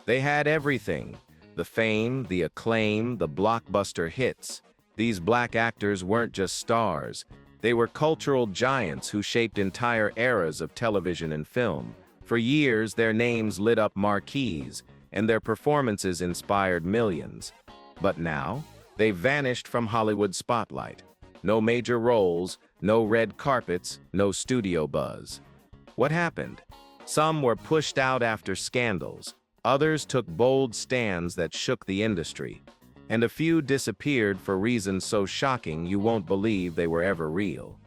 They had everything: the fame, the acclaim, the blockbuster hits. These black actors weren't just stars. They were cultural giants who shaped entire eras of television and film. For years, their names lit up marquees, and their performances inspired millions. But now, they've vanished from Hollywood's spotlight. No major roles, no red carpets, no studio buzz. What happened? Some were pushed out after scandals. Others took bold stands that shook the industry. And a few disappeared for reasons so shocking you won't believe they were ever real.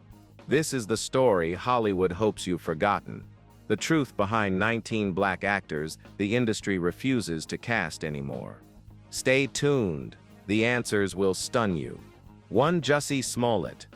This is the story Hollywood hopes you've forgotten. The truth behind 19 black actors the industry refuses to cast anymore. Stay tuned. The answers will stun you. 1. Jussie Smollett.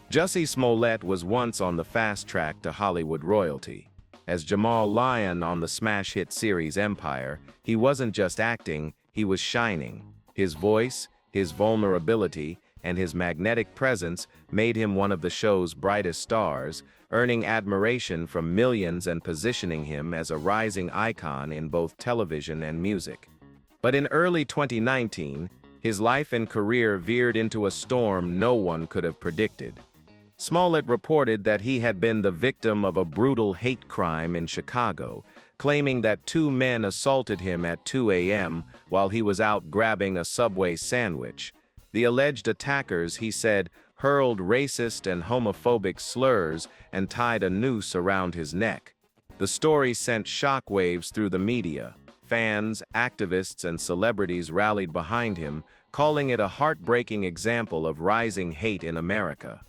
Jussie Smollett was once on the fast track to Hollywood royalty. As Jamal Lyon on the smash hit series Empire, he wasn't just acting, he was shining. His voice, his vulnerability, and his magnetic presence made him one of the show's brightest stars, earning admiration from millions and positioning him as a rising icon in both television and music. But in early 2019, his life and career veered into a storm no one could have predicted. Smollett reported that he had been the victim of a brutal hate crime in Chicago, claiming that 2 men assaulted him at 2 a.m. while he was out grabbing a Subway sandwich. The alleged attackers, he said, hurled racist and homophobic slurs and tied a noose around his neck. The story sent shockwaves through the media. Fans, activists, and celebrities rallied behind him, calling it a heartbreaking example of rising hate in America.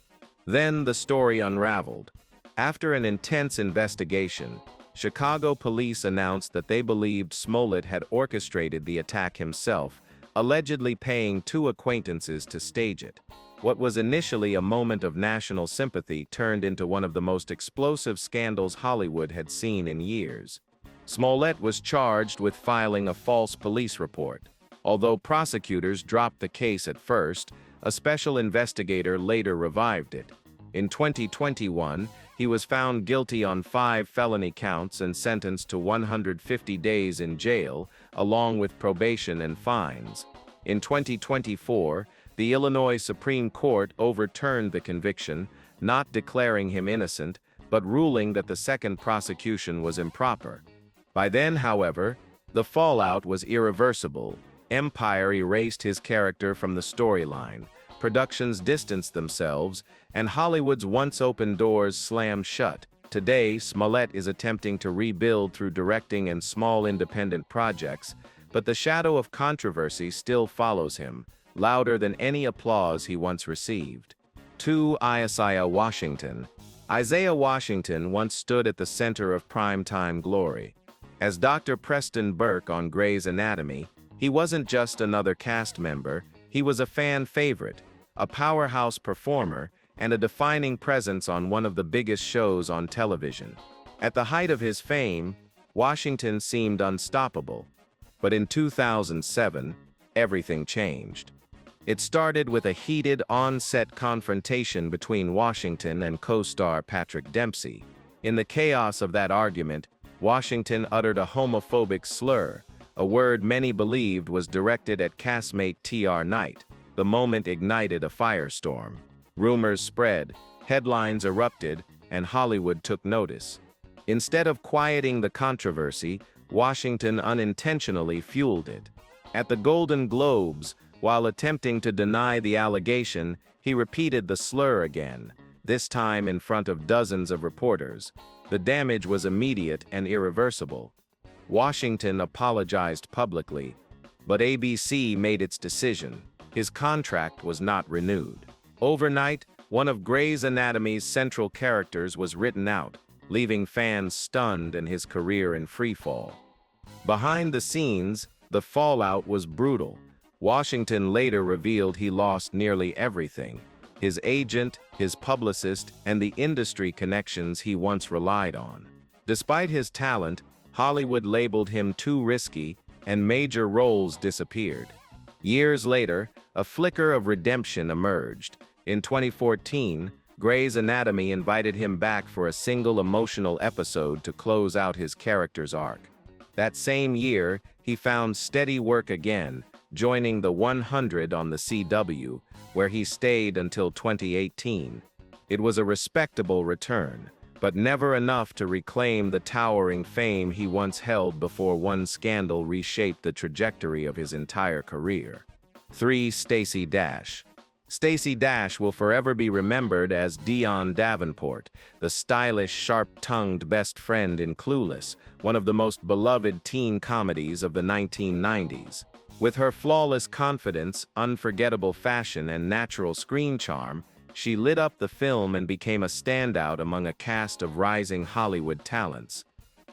Then the story unraveled. After an intense investigation, Chicago police announced that they believed Smollett had orchestrated the attack himself, allegedly paying 2 acquaintances to stage it. What was initially a moment of national sympathy turned into one of the most explosive scandals Hollywood had seen in years. Smollett was charged with filing a false police report. Although prosecutors dropped the case at first, a special investigator later revived it. In 2021, he was found guilty on 5 felony counts and sentenced to 150 days in jail, along with probation and fines. In 2024, the Illinois Supreme Court overturned the conviction, not declaring him innocent, but ruling that the second prosecution was improper. By then, however, the fallout was irreversible. Empire erased his character from the storyline. Productions distanced themselves, and Hollywood's once open doors slammed shut. Today, Smollett is attempting to rebuild through directing and small independent projects, but the shadow of controversy still follows him, louder than any applause he once received. 2. Isaiah Washington. Isaiah Washington once stood at the center of primetime glory. As Dr. Preston Burke on Grey's Anatomy, he wasn't just another cast member, he was a fan favorite, a powerhouse performer, and a defining presence on one of the biggest shows on television. At the height of his fame, Washington seemed unstoppable. But in 2007, everything changed. It started with a heated on-set confrontation between Washington and co-star Patrick Dempsey. In the chaos of that argument, Washington uttered a homophobic slur, a word many believed was directed at castmate T.R. Knight. The moment ignited a firestorm. Rumors spread, headlines erupted, and Hollywood took notice. Instead of quieting the controversy, Washington unintentionally fueled it. At the Golden Globes, while attempting to deny the allegation, he repeated the slur again, this time in front of dozens of reporters. The damage was immediate and irreversible. Washington apologized publicly, but ABC made its decision. His contract was not renewed. Overnight, one of Grey's Anatomy's central characters was written out, leaving fans stunned and his career in freefall. Behind the scenes, the fallout was brutal. Washington later revealed he lost nearly everything: his agent, his publicist, and the industry connections he once relied on. Despite his talent, Hollywood labeled him too risky, and major roles disappeared. Years later, a flicker of redemption emerged. In 2014, Grey's Anatomy invited him back for a single emotional episode to close out his character's arc. That same year, he found steady work again, joining the 100 on the CW, where he stayed until 2018. It was a respectable return, but never enough to reclaim the towering fame he once held before one scandal reshaped the trajectory of his entire career. 3. Stacy Dash. Stacy Dash will forever be remembered as Dion Davenport, the stylish, sharp-tongued best friend in Clueless, one of the most beloved teen comedies of the 1990s. With her flawless confidence, unforgettable fashion, and natural screen charm, she lit up the film and became a standout among a cast of rising Hollywood talents.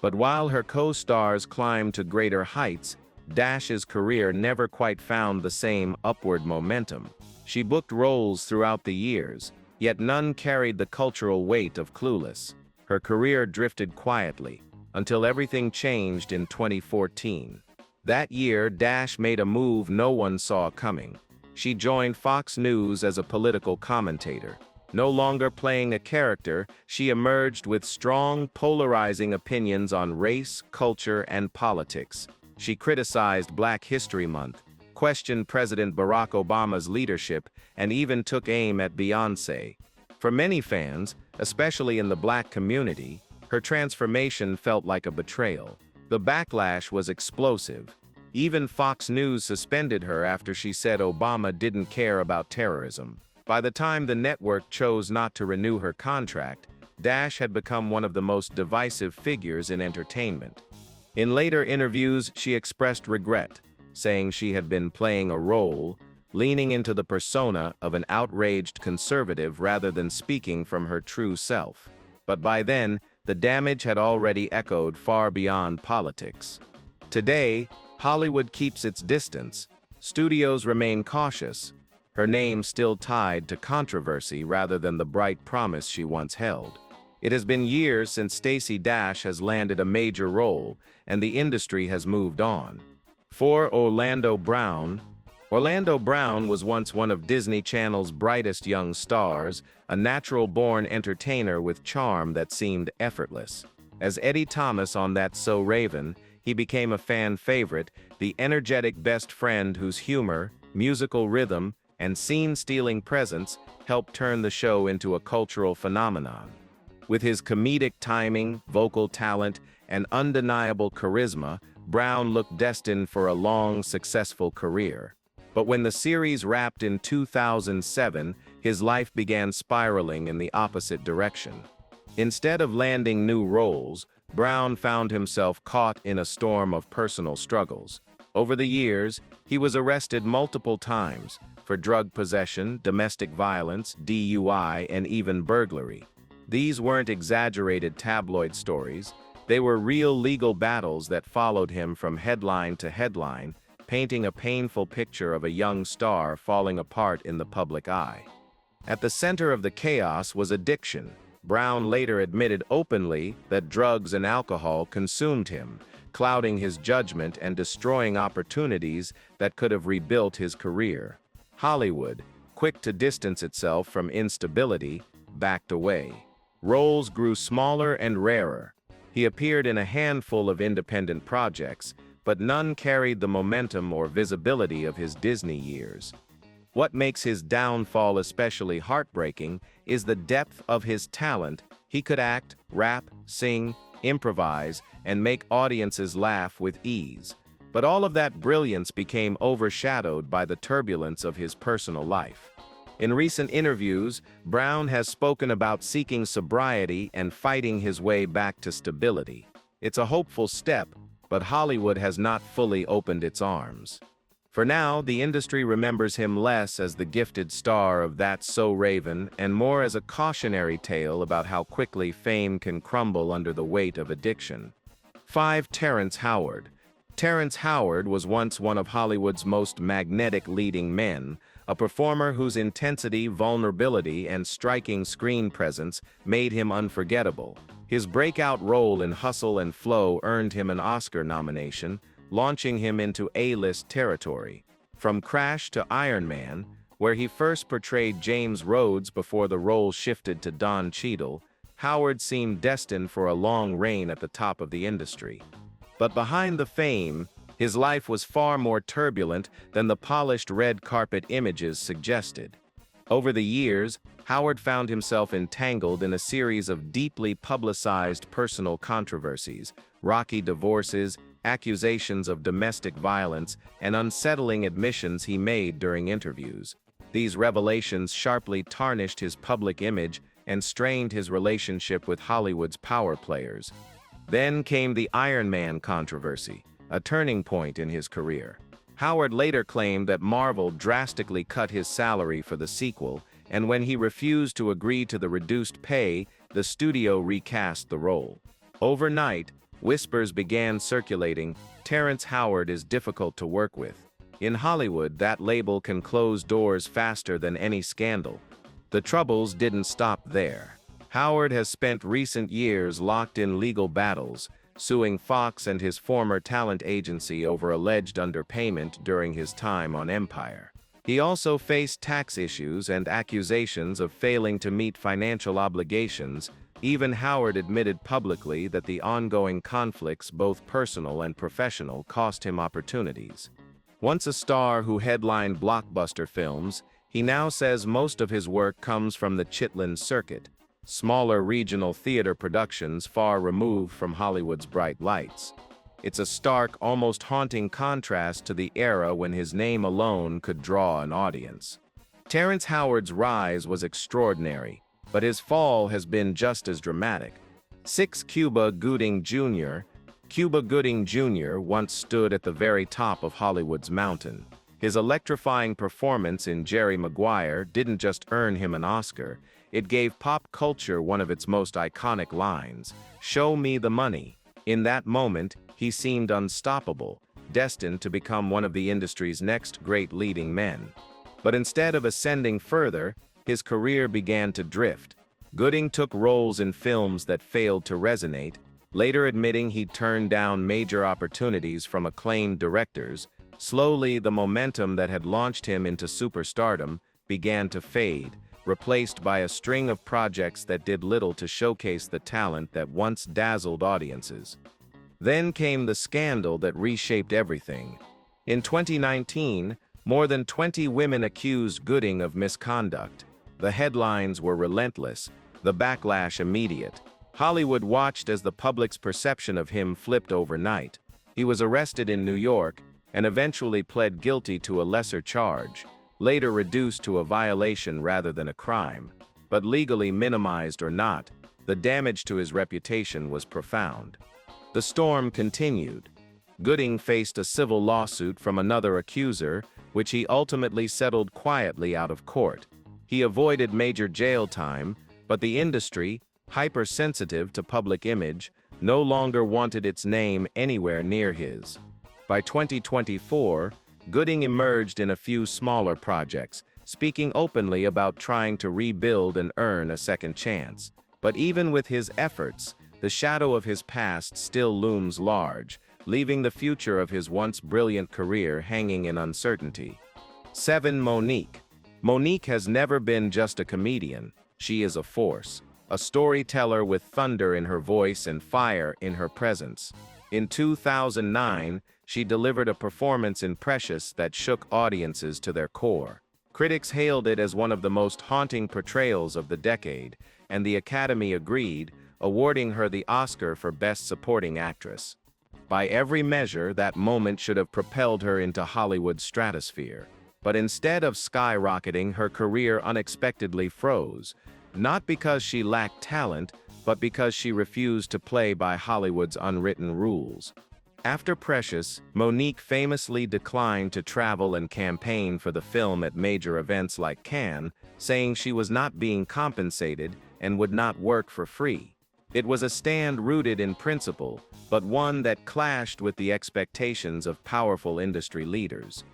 But while her co-stars climbed to greater heights, Dash's career never quite found the same upward momentum. She booked roles throughout the years, yet none carried the cultural weight of Clueless. Her career drifted quietly, until everything changed in 2014. That year, Dash made a move no one saw coming. She joined Fox News as a political commentator. No longer playing a character, she emerged with strong, polarizing opinions on race, culture, and politics. She criticized Black History Month, questioned President Barack Obama's leadership, and even took aim at Beyoncé. For many fans, especially in the Black community, her transformation felt like a betrayal. The backlash was explosive. Even Fox News suspended her after she said Obama didn't care about terrorism. By the time the network chose not to renew her contract, Dash had become one of the most divisive figures in entertainment. In later interviews, she expressed regret, saying she had been playing a role, leaning into the persona of an outraged conservative rather than speaking from her true self. But by then, the damage had already echoed far beyond politics. Today, Hollywood keeps its distance. Studios remain cautious, her name still tied to controversy rather than the bright promise she once held. It has been years since Stacy Dash has landed a major role, and the industry has moved on. 4. Orlando Brown. Orlando Brown was once one of Disney Channel's brightest young stars, a natural-born entertainer with charm that seemed effortless. As Eddie Thomas on That's So Raven, he became a fan favorite, the energetic best friend whose humor, musical rhythm, and scene-stealing presence helped turn the show into a cultural phenomenon. With his comedic timing, vocal talent, and undeniable charisma, Brown looked destined for a long, successful career. But when the series wrapped in 2007, his life began spiraling in the opposite direction. Instead of landing new roles, Brown found himself caught in a storm of personal struggles. Over the years, he was arrested multiple times for drug possession, domestic violence, DUI, and even burglary. These weren't exaggerated tabloid stories. They were real legal battles that followed him from headline to headline, painting a painful picture of a young star falling apart in the public eye. At the center of the chaos was addiction. Brown later admitted openly that drugs and alcohol consumed him, clouding his judgment and destroying opportunities that could have rebuilt his career. Hollywood, quick to distance itself from instability, backed away. Roles grew smaller and rarer. He appeared in a handful of independent projects, but none carried the momentum or visibility of his Disney years. What makes his downfall especially heartbreaking is the depth of his talent. He could act, rap, sing, improvise, and make audiences laugh with ease. But all of that brilliance became overshadowed by the turbulence of his personal life. In recent interviews, Brown has spoken about seeking sobriety and fighting his way back to stability. It's a hopeful step, but Hollywood has not fully opened its arms. For now, the industry remembers him less as the gifted star of That's So Raven and more as a cautionary tale about how quickly fame can crumble under the weight of addiction. 5. Terrence Howard. Terrence Howard was once one of Hollywood's most magnetic leading men, a performer whose intensity, vulnerability, and striking screen presence made him unforgettable. His breakout role in Hustle and Flow earned him an Oscar nomination, launching him into A-list territory. From Crash to Iron Man, where he first portrayed James Rhodes before the role shifted to Don Cheadle, Howard seemed destined for a long reign at the top of the industry. But behind the fame, his life was far more turbulent than the polished red carpet images suggested. Over the years, Howard found himself entangled in a series of deeply publicized personal controversies, rocky divorces, accusations of domestic violence, and unsettling admissions he made during interviews. These revelations sharply tarnished his public image and strained his relationship with Hollywood's power players. Then came the Iron Man controversy, a turning point in his career. Howard later claimed that Marvel drastically cut his salary for the sequel, and when he refused to agree to the reduced pay, the studio recast the role. Overnight, whispers began circulating, "Terrence Howard is difficult to work with." In Hollywood, that label can close doors faster than any scandal. The troubles didn't stop there. Howard has spent recent years locked in legal battles, suing Fox and his former talent agency over alleged underpayment during his time on Empire. He also faced tax issues and accusations of failing to meet financial obligations. Even Howard admitted publicly that the ongoing conflicts, both personal and professional, cost him opportunities. Once a star who headlined blockbuster films, he now says most of his work comes from the Chitlin circuit, smaller regional theater productions far removed from Hollywood's bright lights. It's a stark, almost haunting contrast to the era when his name alone could draw an audience. Terrence Howard's rise was extraordinary, but his fall has been just as dramatic. Cuba Gooding Jr. Cuba Gooding Jr. once stood at the very top of Hollywood's mountain. His electrifying performance in Jerry Maguire didn't just earn him an Oscar, it gave pop culture one of its most iconic lines, "Show me the money." In that moment, he seemed unstoppable, destined to become one of the industry's next great leading men. But instead of ascending further, his career began to drift. Gooding took roles in films that failed to resonate, later admitting he'd turned down major opportunities from acclaimed directors. Slowly, the momentum that had launched him into superstardom began to fade, replaced by a string of projects that did little to showcase the talent that once dazzled audiences. Then came the scandal that reshaped everything. In 2019, more than 20 women accused Gooding of misconduct. The headlines were relentless, the backlash immediate. Hollywood watched as the public's perception of him flipped overnight. He was arrested in New York and eventually pled guilty to a lesser charge, later reduced to a violation rather than a crime. But legally minimized or not, the damage to his reputation was profound. The storm continued. Gooding faced a civil lawsuit from another accuser, which he ultimately settled quietly out of court. He avoided major jail time, but the industry, hypersensitive to public image, no longer wanted its name anywhere near his. By 2024, Gooding emerged in a few smaller projects, speaking openly about trying to rebuild and earn a second chance. But even with his efforts, the shadow of his past still looms large, leaving the future of his once brilliant career hanging in uncertainty. 7. Mo'Nique. Mo'Nique has never been just a comedian. She is a force, a storyteller with thunder in her voice and fire in her presence. In 2009, she delivered a performance in Precious that shook audiences to their core. Critics hailed it as one of the most haunting portrayals of the decade, and the Academy agreed, awarding her the Oscar for Best Supporting Actress. By every measure, that moment should have propelled her into Hollywood's stratosphere. But instead of skyrocketing, her career unexpectedly froze, not because she lacked talent, but because she refused to play by Hollywood's unwritten rules. After Precious, Mo'Nique famously declined to travel and campaign for the film at major events like Cannes, saying she was not being compensated and would not work for free. It was a stand rooted in principle, but one that clashed with the expectations of powerful industry leaders.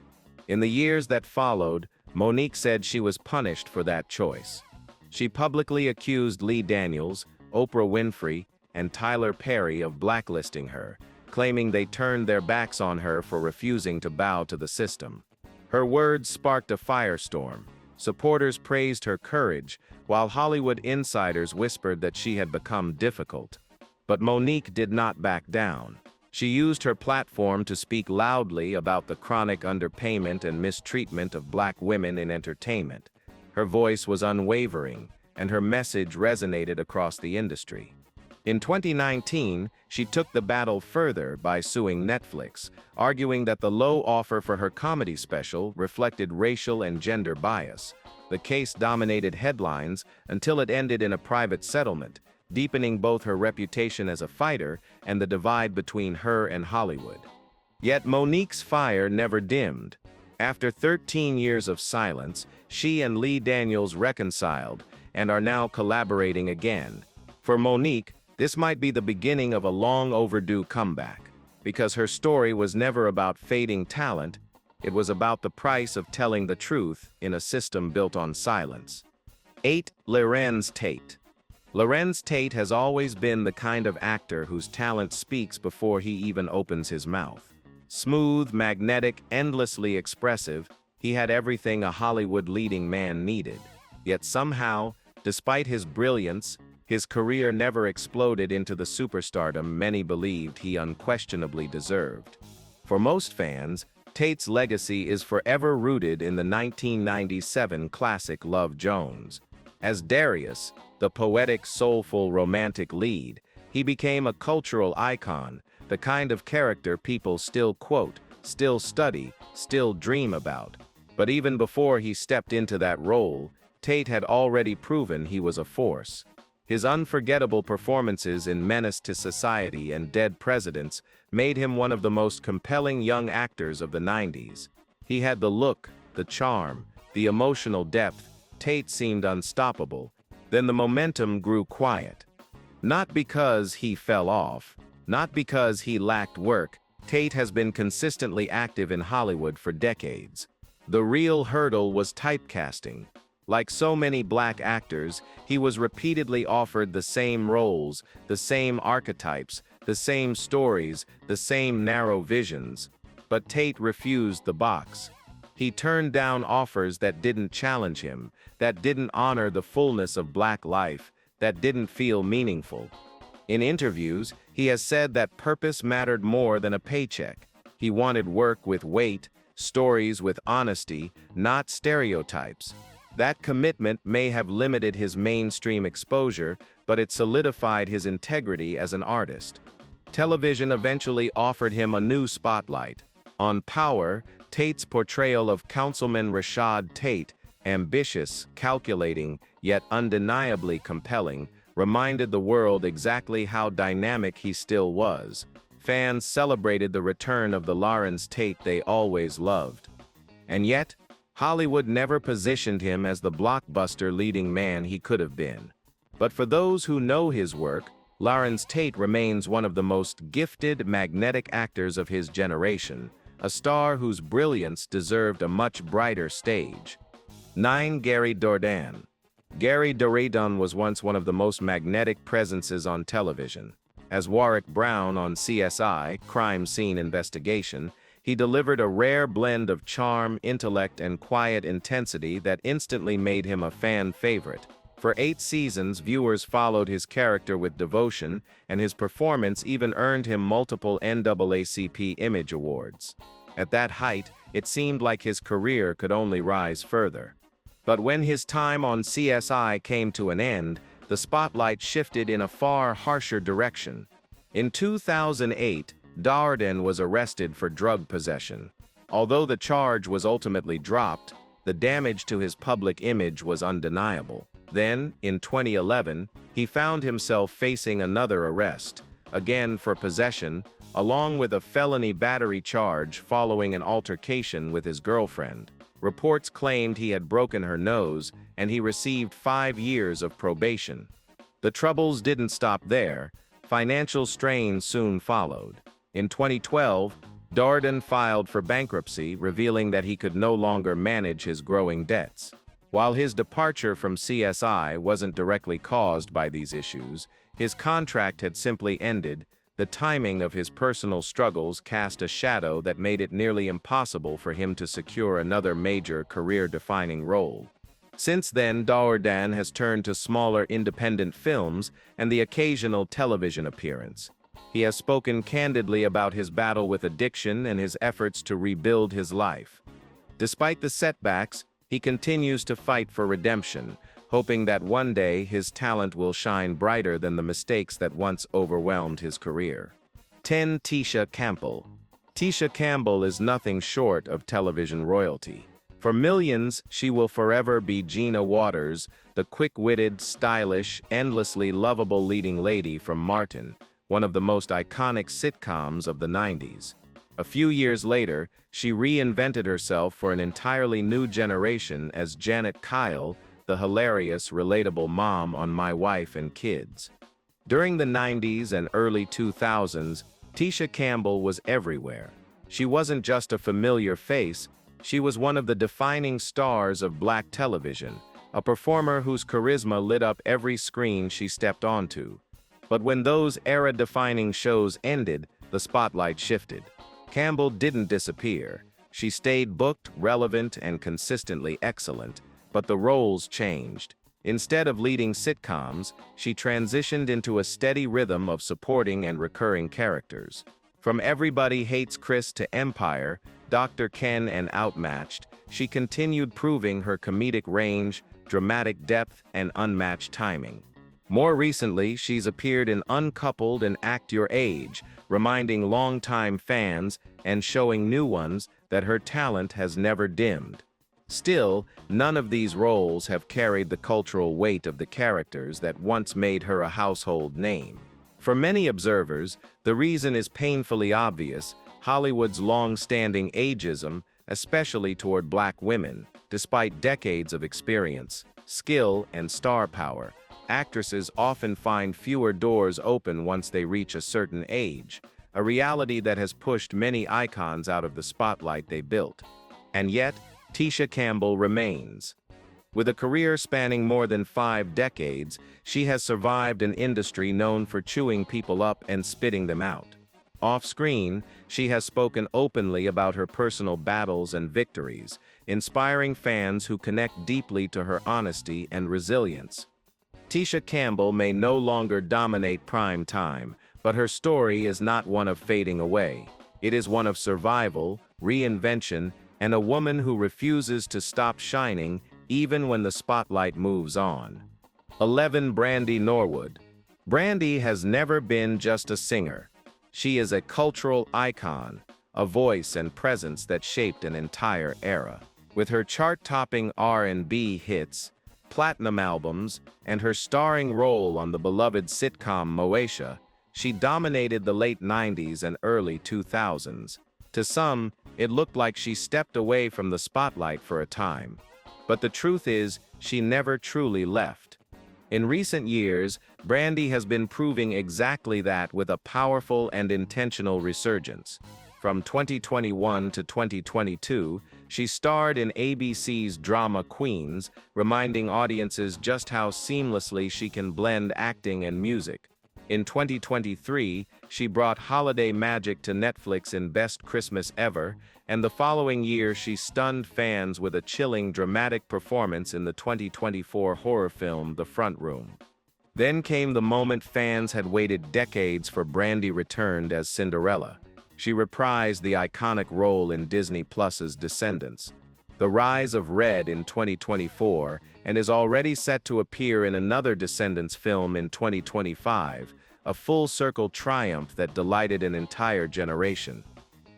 In the years that followed, Mo'Nique said she was punished for that choice. She publicly accused Lee Daniels, Oprah Winfrey, and Tyler Perry of blacklisting her, claiming they turned their backs on her for refusing to bow to the system. Her words sparked a firestorm. Supporters praised her courage, while Hollywood insiders whispered that she had become difficult. But Mo'Nique did not back down. She used her platform to speak loudly about the chronic underpayment and mistreatment of black women in entertainment. Her voice was unwavering, and her message resonated across the industry. In 2019, she took the battle further by suing Netflix, arguing that the low offer for her comedy special reflected racial and gender bias. The case dominated headlines until it ended in a private settlement, deepening both her reputation as a fighter and the divide between her and Hollywood. Yet Monique's fire never dimmed. After 13 years of silence, she and Lee Daniels reconciled and are now collaborating again. For Monique, this might be the beginning of a long overdue comeback, because her story was never about fading talent, it was about the price of telling the truth in a system built on silence. 8. Larenz Tate. Larenz Tate has always been the kind of actor whose talent speaks before he even opens his mouth. Smooth, magnetic, endlessly expressive, he had everything a Hollywood leading man needed. Yet somehow, despite his brilliance, his career never exploded into the superstardom many believed he unquestionably deserved. For most fans, Tate's legacy is forever rooted in the 1997 classic Love Jones. As Darius, the poetic, soulful, romantic lead, he became a cultural icon, the kind of character people still quote, still study, still dream about. But even before he stepped into that role, Tate had already proven he was a force. His unforgettable performances in Menace to Society and Dead Presidents made him one of the most compelling young actors of the 90s. He had the look, the charm, the emotional depth. Tate seemed unstoppable. Then the momentum grew quiet. Not because he fell off, not because he lacked work. Tate has been consistently active in Hollywood for decades. The real hurdle was typecasting. Like so many black actors, he was repeatedly offered the same roles, the same archetypes, the same stories, the same narrow visions. But Tate refused the box. He turned down offers that didn't challenge him, that didn't honor the fullness of black life, that didn't feel meaningful. In interviews, he has said that purpose mattered more than a paycheck. He wanted work with weight, stories with honesty, not stereotypes. That commitment may have limited his mainstream exposure, but it solidified his integrity as an artist. Television eventually offered him a new spotlight. On Power, Tate's portrayal of Councilman Reshaped Tate, ambitious, calculating, yet undeniably compelling, reminded the world exactly how dynamic he still was. Fans celebrated the return of the Larenz Tate they always loved. And yet, Hollywood never positioned him as the blockbuster leading man he could have been. But for those who know his work, Larenz Tate remains one of the most gifted, magnetic actors of his generation, a star whose brilliance deserved a much brighter stage. 9. Gary Dourdan. Gary Dourdan was once one of the most magnetic presences on television. As Warwick Brown on CSI, Crime Scene Investigation, he delivered a rare blend of charm, intellect, and quiet intensity that instantly made him a fan favorite. For 8 seasons, viewers followed his character with devotion, and his performance even earned him multiple NAACP Image Awards. At that height, it seemed like his career could only rise further. But when his time on CSI came to an end, the spotlight shifted in a far harsher direction. In 2008, Dourdan was arrested for drug possession. Although the charge was ultimately dropped, the damage to his public image was undeniable. Then, in 2011, he found himself facing another arrest, again for possession, along with a felony battery charge following an altercation with his girlfriend. Reports claimed he had broken her nose, and he received 5 years of probation. The troubles didn't stop there. Financial strain soon followed. In 2012, Dourdan filed for bankruptcy, revealing that he could no longer manage his growing debts. While his departure from CSI wasn't directly caused by these issues, his contract had simply ended. The timing of his personal struggles cast a shadow that made it nearly impossible for him to secure another major career-defining role. Since then, Dourdan has turned to smaller independent films and the occasional television appearance. He has spoken candidly about his battle with addiction and his efforts to rebuild his life. Despite the setbacks, he continues to fight for redemption, hoping that one day his talent will shine brighter than the mistakes that once overwhelmed his career. 10. Tisha Campbell. Tisha Campbell is nothing short of television royalty. For millions, she will forever be Gina Waters, the quick-witted, stylish, endlessly lovable leading lady from Martin, one of the most iconic sitcoms of the 90s. A few years later, she reinvented herself for an entirely new generation as Janet Kyle, the hilarious, relatable mom on My Wife and Kids. During the 90s and early 2000s, Tisha Campbell was everywhere. She wasn't just a familiar face, she was one of the defining stars of black television, a performer whose charisma lit up every screen she stepped onto. But when those era-defining shows ended, the spotlight shifted. Campbell didn't disappear. She stayed booked, relevant, and consistently excellent, but the roles changed. Instead of leading sitcoms, she transitioned into a steady rhythm of supporting and recurring characters. From Everybody Hates Chris to Empire, Dr. Ken and Outmatched, she continued proving her comedic range, dramatic depth, and unmatched timing. More recently, she's appeared in Uncoupled and Act Your Age, reminding longtime fans and showing new ones that her talent has never dimmed. Still, none of these roles have carried the cultural weight of the characters that once made her a household name. For many observers, the reason is painfully obvious: Hollywood's long-standing ageism, especially toward black women. Despite decades of experience, skill, and star power, actresses often find fewer doors open once they reach a certain age, a reality that has pushed many icons out of the spotlight they built. And yet, Tisha Campbell remains. With a career spanning more than 5 decades, she has survived an industry known for chewing people up and spitting them out. Off-screen, she has spoken openly about her personal battles and victories, inspiring fans who connect deeply to her honesty and resilience. Tisha Campbell may no longer dominate prime time, but her story is not one of fading away. It is one of survival, reinvention, and a woman who refuses to stop shining even when the spotlight moves on. 11. Brandy Norwood. Brandy has never been just a singer. She is a cultural icon, a voice and presence that shaped an entire era. With her chart-topping R&B hits, platinum albums, and her starring role on the beloved sitcom Moesha, she dominated the late 90s and early 2000s. To some, it looked like she stepped away from the spotlight for a time. But the truth is, she never truly left. In recent years, Brandy has been proving exactly that with a powerful and intentional resurgence. From 2021 to 2022, she starred in ABC's drama Queens, reminding audiences just how seamlessly she can blend acting and music. In 2023, she brought holiday magic to Netflix in Best Christmas Ever, and the following year she stunned fans with a chilling dramatic performance in the 2024 horror film The Front Room. Then came the moment fans had waited decades for. Brandy returned as Cinderella. She reprised the iconic role in Disney Plus's Descendants, The Rise of Red in 2024, and is already set to appear in another Descendants film in 2025, a full-circle triumph that delighted an entire generation.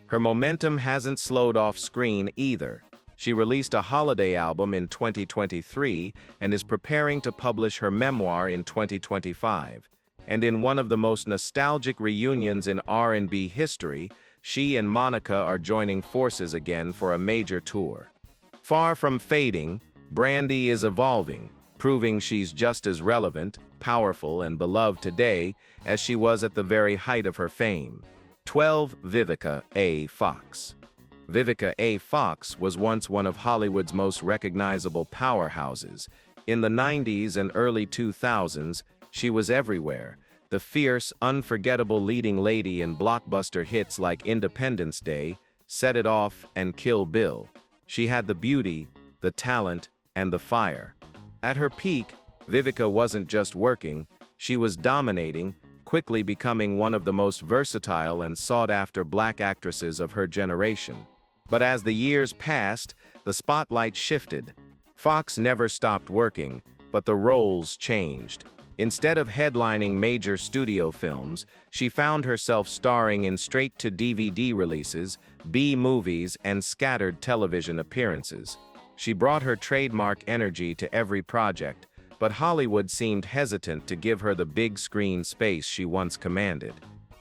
Her momentum hasn't slowed off screen either. She released a holiday album in 2023 and is preparing to publish her memoir in 2025. And in one of the most nostalgic reunions in R&B history, she and Monica are joining forces again for a major tour. Far from fading, Brandy is evolving, proving she's just as relevant, powerful, and beloved today as she was at the very height of her fame. 12. Vivica A. Fox. Vivica A. Fox was once one of Hollywood's most recognizable powerhouses. In the 90s and early 2000s, she was everywhere, the fierce, unforgettable leading lady in blockbuster hits like Independence Day, Set It Off, and Kill Bill. She had the beauty, the talent, and the fire. At her peak, Vivica wasn't just working, she was dominating, quickly becoming one of the most versatile and sought-after black actresses of her generation. But as the years passed, the spotlight shifted. Fox never stopped working, but the roles changed. Instead of headlining major studio films, she found herself starring in straight-to-DVD releases, B-movies, and scattered television appearances. She brought her trademark energy to every project, but Hollywood seemed hesitant to give her the big-screen space she once commanded.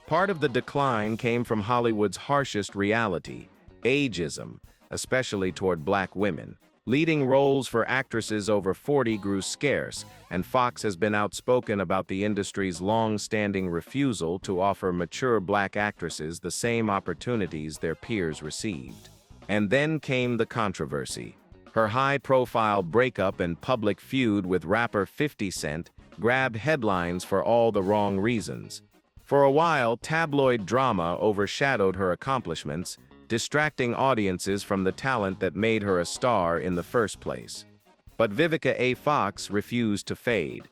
Part of the decline came from Hollywood's harshest reality: ageism, especially toward black women. Leading roles for actresses over 40 grew scarce, and Fox has been outspoken about the industry's long-standing refusal to offer mature black actresses the same opportunities their peers received. And then came the controversy. Her high-profile breakup and public feud with rapper 50 Cent grabbed headlines for all the wrong reasons. For a while, tabloid drama overshadowed her accomplishments, distracting audiences from the talent that made her a star in the first place. But Vivica A. Fox refused to fade.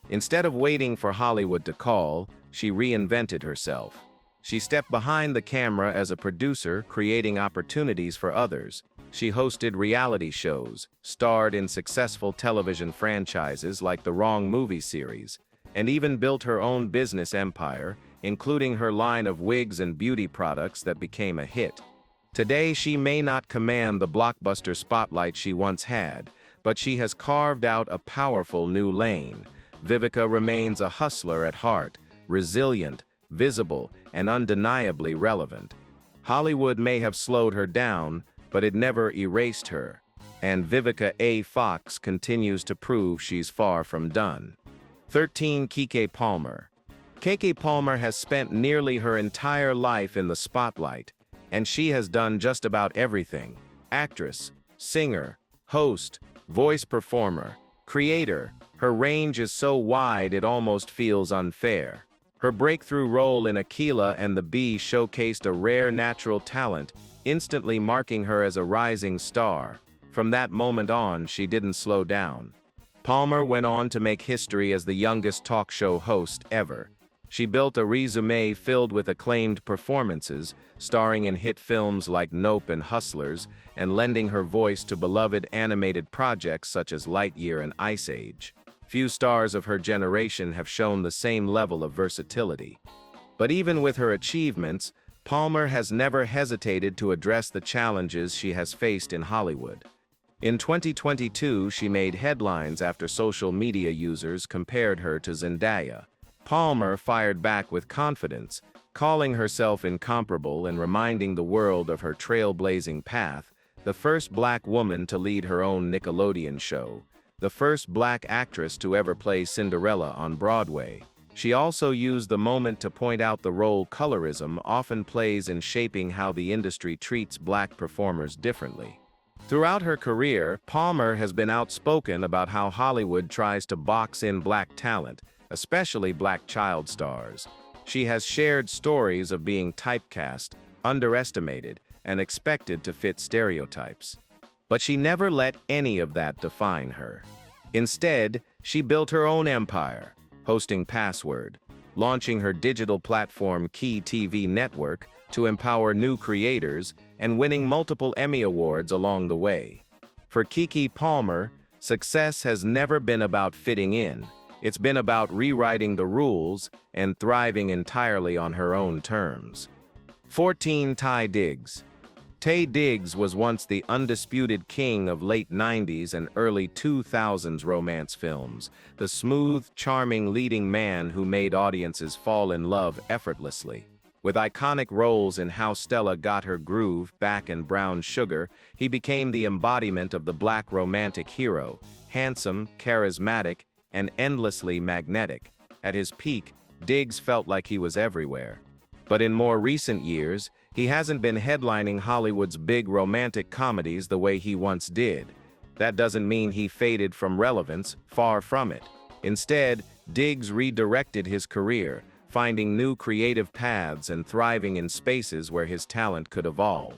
Instead of waiting for Hollywood to call, she reinvented herself. She stepped behind the camera as a producer, creating opportunities for others. She hosted reality shows, starred in successful television franchises like the Wrong Movie series, and even built her own business empire, including her line of wigs and beauty products that became a hit. Today, she may not command the blockbuster spotlight she once had, but she has carved out a powerful new lane. Vivica remains a hustler at heart, resilient, visible, and undeniably relevant. Hollywood may have slowed her down, but it never erased her. And Vivica A. Fox continues to prove she's far from done. 13. Keke Palmer. Keke Palmer has spent nearly her entire life in the spotlight, and she has done just about everything: actress, singer, host, voice performer, creator. Her range is so wide it almost feels unfair. Her breakthrough role in Aquila and the Bee showcased a rare natural talent, instantly marking her as a rising star. From that moment on, she didn't slow down. Palmer went on to make history as the youngest talk show host ever. She built a resume filled with acclaimed performances, starring in hit films like Nope and Hustlers, and lending her voice to beloved animated projects such as Lightyear and Ice Age. Few stars of her generation have shown the same level of versatility. But even with her achievements, Palmer has never hesitated to address the challenges she has faced in Hollywood. In 2022, she made headlines after social media users compared her to Zendaya. Palmer fired back with confidence, calling herself incomparable and reminding the world of her trailblazing path: the first black woman to lead her own Nickelodeon show, the first black actress to ever play Cinderella on Broadway. She also used the moment to point out the role colorism often plays in shaping how the industry treats black performers differently. Throughout her career, Palmer has been outspoken about how Hollywood tries to box in black talent, especially black child stars. She has shared stories of being typecast, underestimated, and expected to fit stereotypes. But she never let any of that define her. Instead, she built her own empire, hosting Password, launching her digital platform Key TV network to empower new creators, and winning multiple Emmy Awards along the way. For Keke Palmer, success has never been about fitting in. It's been about rewriting the rules and thriving entirely on her own terms. 14. Taye Diggs. Taye Diggs was once the undisputed king of late 90s and early 2000s romance films, the smooth, charming leading man who made audiences fall in love effortlessly. With iconic roles in How Stella Got Her Groove Back and Brown Sugar, he became the embodiment of the black romantic hero: handsome, charismatic, and endlessly magnetic. At his peak, Diggs felt like he was everywhere. But in more recent years, he hasn't been headlining Hollywood's big romantic comedies the way he once did. That doesn't mean he faded from relevance, far from it. Instead, Diggs redirected his career, finding new creative paths and thriving in spaces where his talent could evolve.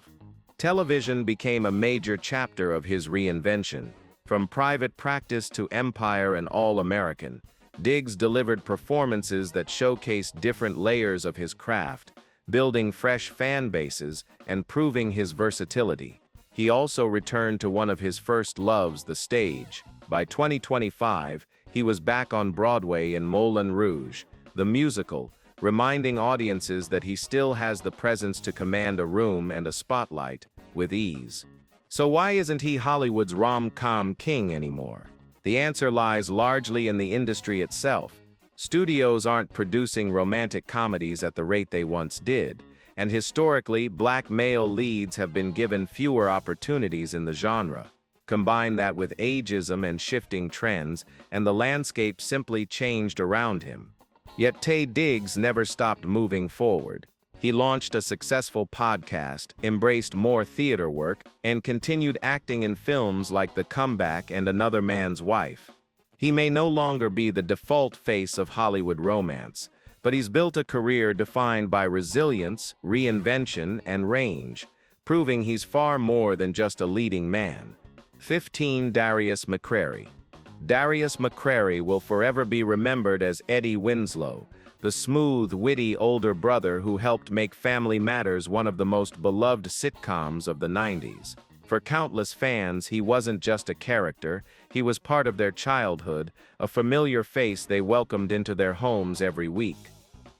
Television became a major chapter of his reinvention. From Private Practice to Empire and All American, Diggs delivered performances that showcased different layers of his craft, building fresh fan bases and proving his versatility. He also returned to one of his first loves, the stage. By 2025, he was back on Broadway in Moulin Rouge, the musical, reminding audiences that he still has the presence to command a room and a spotlight with ease. So why isn't he Hollywood's rom-com king anymore? The answer lies largely in the industry itself. Studios aren't producing romantic comedies at the rate they once did, and historically, black male leads have been given fewer opportunities in the genre. Combine that with ageism and shifting trends, and the landscape simply changed around him. Yet Taye Diggs never stopped moving forward. He launched a successful podcast, embraced more theater work, and continued acting in films like The Comeback and Another Man's Wife. He may no longer be the default face of Hollywood romance, but he's built a career defined by resilience, reinvention, and range, proving he's far more than just a leading man. 15. Darius McCrary. Darius McCrary will forever be remembered as Eddie Winslow, the smooth, witty older brother who helped make Family Matters one of the most beloved sitcoms of the 90s. For countless fans, he wasn't just a character, he was part of their childhood, a familiar face they welcomed into their homes every week.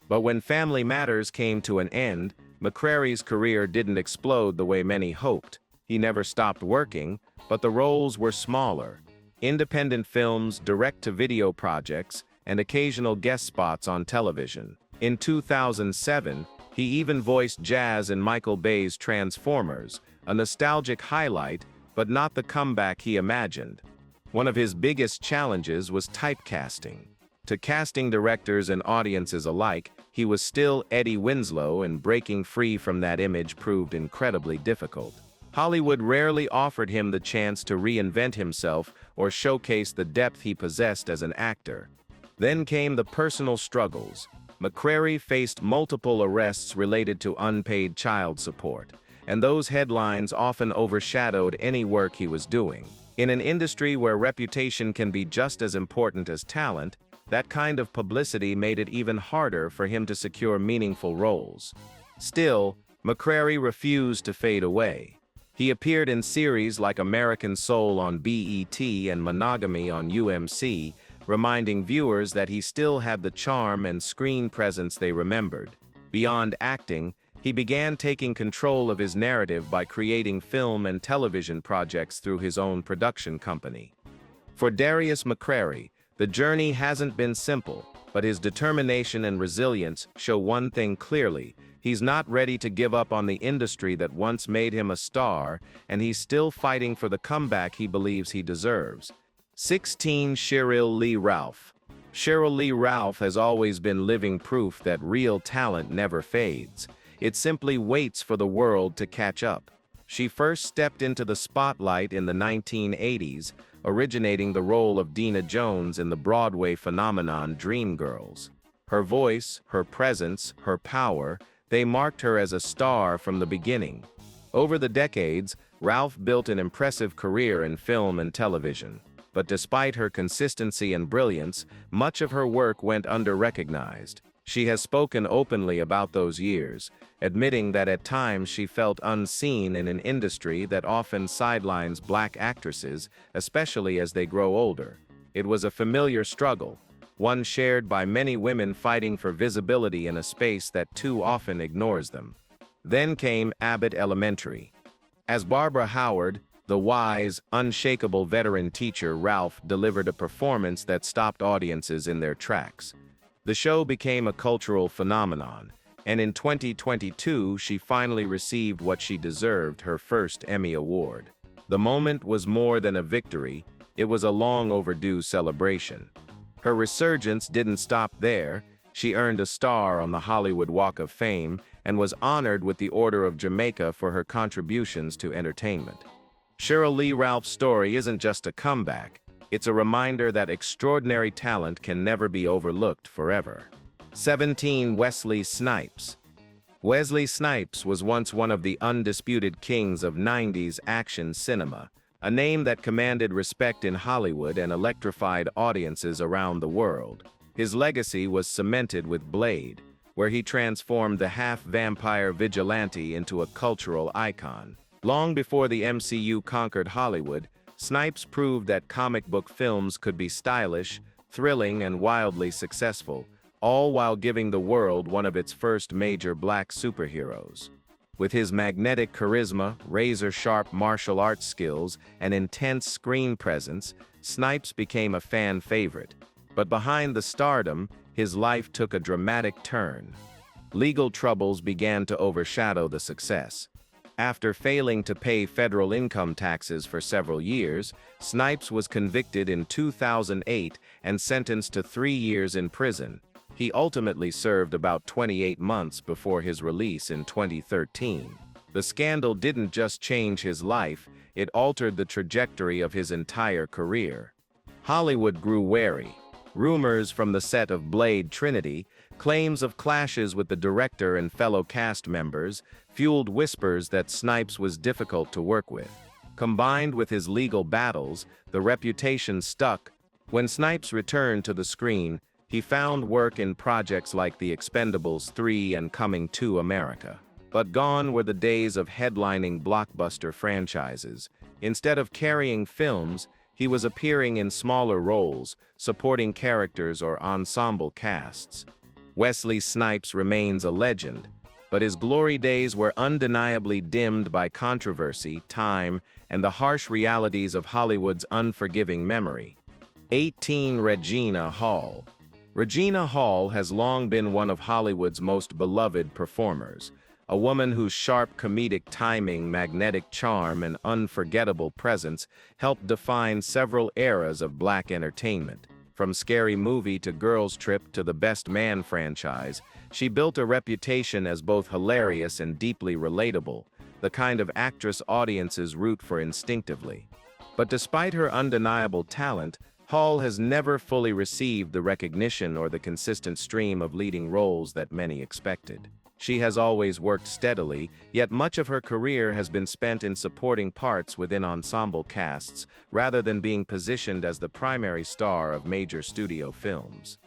But when Family Matters came to an end, McCrary's career didn't explode the way many hoped. He never stopped working, but the roles were smaller. Independent films, direct-to-video projects, and occasional guest spots on television. In 2007, he even voiced Jazz in Michael Bay's Transformers, a nostalgic highlight, but not the comeback he imagined. One of his biggest challenges was typecasting. To casting directors and audiences alike, he was still Eddie Winslow, and breaking free from that image proved incredibly difficult. Hollywood rarely offered him the chance to reinvent himself or showcase the depth he possessed as an actor. Then came the personal struggles. McCrary faced multiple arrests related to unpaid child support, and those headlines often overshadowed any work he was doing. In an industry where reputation can be just as important as talent, that kind of publicity made it even harder for him to secure meaningful roles. Still, McCrary refused to fade away. He appeared in series like American Soul on BET and Monogamy on UMC, reminding viewers that he still had the charm and screen presence they remembered. Beyond acting, he began taking control of his narrative by creating film and television projects through his own production company. For Darius McCrary, the journey hasn't been simple, but his determination and resilience show one thing clearly: he's not ready to give up on the industry that once made him a star, and he's still fighting for the comeback he believes he deserves. 16. Cheryl Lee Ralph. Cheryl Lee Ralph has always been living proof that real talent never fades. It simply waits for the world to catch up. She first stepped into the spotlight in the 1980s, originating the role of Dina Jones in the Broadway phenomenon Dreamgirls. Her voice, her presence, her power, they marked her as a star from the beginning. Over the decades, Ralph built an impressive career in film and television. But despite her consistency and brilliance, much of her work went under-recognized. She has spoken openly about those years, admitting that at times she felt unseen in an industry that often sidelines black actresses, especially as they grow older. It was a familiar struggle, one shared by many women fighting for visibility in a space that too often ignores them. Then came Abbott Elementary. As Barbara Howard, the wise, unshakable veteran teacher, Ralph delivered a performance that stopped audiences in their tracks. The show became a cultural phenomenon, and in 2022 she finally received what she deserved, her first Emmy Award. The moment was more than a victory, it was a long overdue celebration. Her resurgence didn't stop there. She earned a star on the Hollywood Walk of Fame and was honored with the Order of Jamaica for her contributions to entertainment. Cheryl Lee Ralph's story isn't just a comeback, it's a reminder that extraordinary talent can never be overlooked forever. 17. Wesley Snipes. Wesley Snipes was once one of the undisputed kings of 90s action cinema, a name that commanded respect in Hollywood and electrified audiences around the world. His legacy was cemented with Blade, where he transformed the half-vampire vigilante into a cultural icon. Long before the MCU conquered Hollywood, Snipes proved that comic book films could be stylish, thrilling, and wildly successful, all while giving the world one of its first major black superheroes. With his magnetic charisma, razor-sharp martial arts skills, and intense screen presence, Snipes became a fan favorite. But behind the stardom, his life took a dramatic turn. Legal troubles began to overshadow the success. After failing to pay federal income taxes for several years, Snipes was convicted in 2008 and sentenced to 3 years in prison. He ultimately served about 28 months before his release in 2013. The scandal didn't just change his life, it altered the trajectory of his entire career. Hollywood grew wary. Rumors from the set of Blade Trinity, claims of clashes with the director and fellow cast members, fueled whispers that Snipes was difficult to work with. Combined with his legal battles, the reputation stuck. When Snipes returned to the screen, he found work in projects like The Expendables 3 and Coming to America. But gone were the days of headlining blockbuster franchises. Instead of carrying films, he was appearing in smaller roles, supporting characters or ensemble casts. Wesley Snipes remains a legend, but his glory days were undeniably dimmed by controversy, time, and the harsh realities of Hollywood's unforgiving memory. 18. Regina Hall. Regina Hall has long been one of Hollywood's most beloved performers, a woman whose sharp comedic timing, magnetic charm, and unforgettable presence helped define several eras of black entertainment. From Scary Movie to Girls Trip to the Best Man franchise, she built a reputation as both hilarious and deeply relatable, the kind of actress audiences root for instinctively. But despite her undeniable talent, Hall has never fully received the recognition or the consistent stream of leading roles that many expected. She has always worked steadily, yet much of her career has been spent in supporting parts within ensemble casts, rather than being positioned as the primary star of major studio films.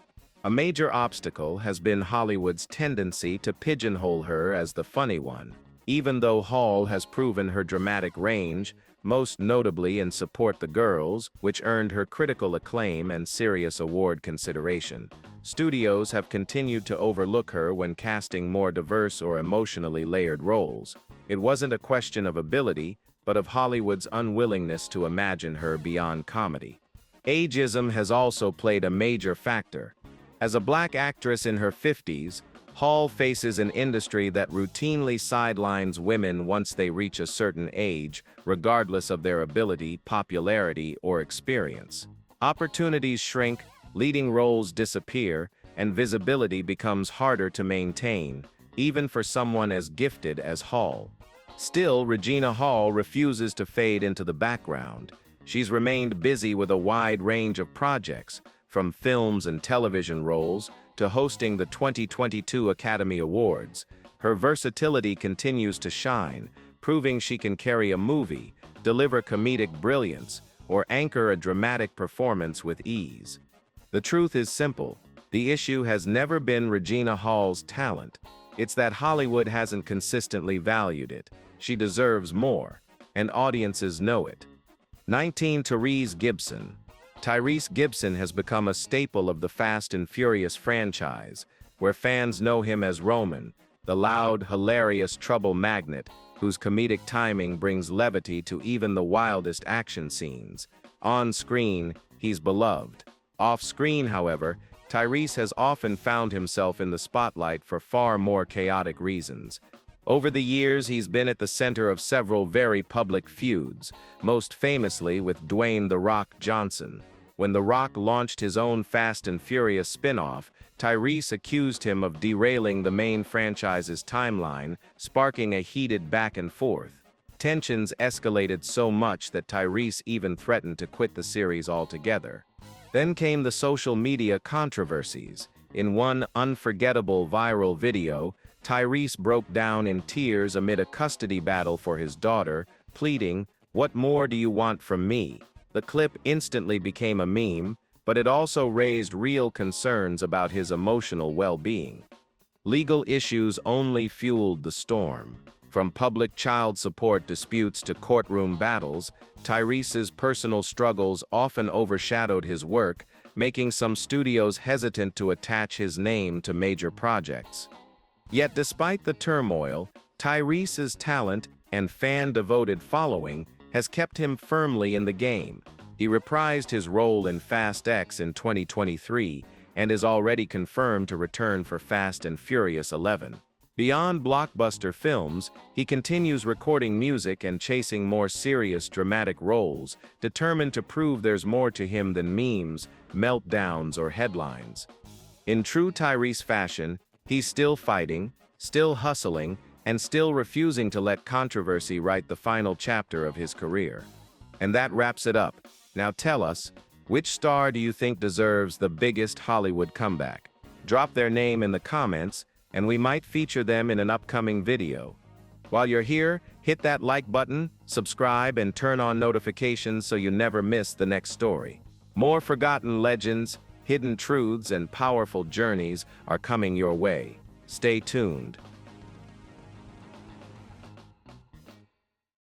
A major obstacle has been Hollywood's tendency to pigeonhole her as the funny one. Even though Hall has proven her dramatic range, most notably in Support the Girls, which earned her critical acclaim and serious award consideration, studios have continued to overlook her when casting more diverse or emotionally layered roles. It wasn't a question of ability, but of Hollywood's unwillingness to imagine her beyond comedy. Ageism has also played a major factor. As a black actress in her 50s, Hall faces an industry that routinely sidelines women once they reach a certain age, regardless of their ability, popularity, or experience. Opportunities shrink, leading roles disappear, and visibility becomes harder to maintain, even for someone as gifted as Hall. Still, Regina Hall refuses to fade into the background. She's remained busy with a wide range of projects, from films and television roles to hosting the 2022 Academy Awards. Her versatility continues to shine, proving she can carry a movie, deliver comedic brilliance, or anchor a dramatic performance with ease. The truth is simple. The issue has never been Regina Hall's talent. It's that Hollywood hasn't consistently valued it. She deserves more, and audiences know it. 19. Tyrese Gibson. Tyrese Gibson has become a staple of the Fast and Furious franchise, where fans know him as Roman, the loud, hilarious trouble magnate whose comedic timing brings levity to even the wildest action scenes. On screen, he's beloved. Off screen, however, Tyrese has often found himself in the spotlight for far more chaotic reasons. Over the years, he's been at the center of several very public feuds, most famously with Dwayne "The Rock" Johnson. When The Rock launched his own Fast and Furious spin-off, Tyrese accused him of derailing the main franchise's timeline, sparking a heated back and forth. Tensions escalated so much that Tyrese even threatened to quit the series altogether. Then came the social media controversies. In one unforgettable viral video, Tyrese broke down in tears amid a custody battle for his daughter, pleading, "What more do you want from me?" The clip instantly became a meme, but it also raised real concerns about his emotional well-being. Legal issues only fueled the storm. From public child support disputes to courtroom battles, Tyrese's personal struggles often overshadowed his work, making some studios hesitant to attach his name to major projects. Yet despite the turmoil, Tyrese's talent and fan-devoted following has kept him firmly in the game. He reprised his role in Fast X in 2023 and is already confirmed to return for Fast and Furious 11. Beyond blockbuster films, he continues recording music and chasing more serious dramatic roles, determined to prove there's more to him than memes, meltdowns, or headlines. In true Tyrese fashion, he's still fighting, still hustling, and still refusing to let controversy write the final chapter of his career. And that wraps it up. Now tell us, which star do you think deserves the biggest Hollywood comeback? Drop their name in the comments, and we might feature them in an upcoming video. While you're here, hit that like button, subscribe, and turn on notifications so you never miss the next story. More forgotten legends, hidden truths, and powerful journeys are coming your way. Stay tuned.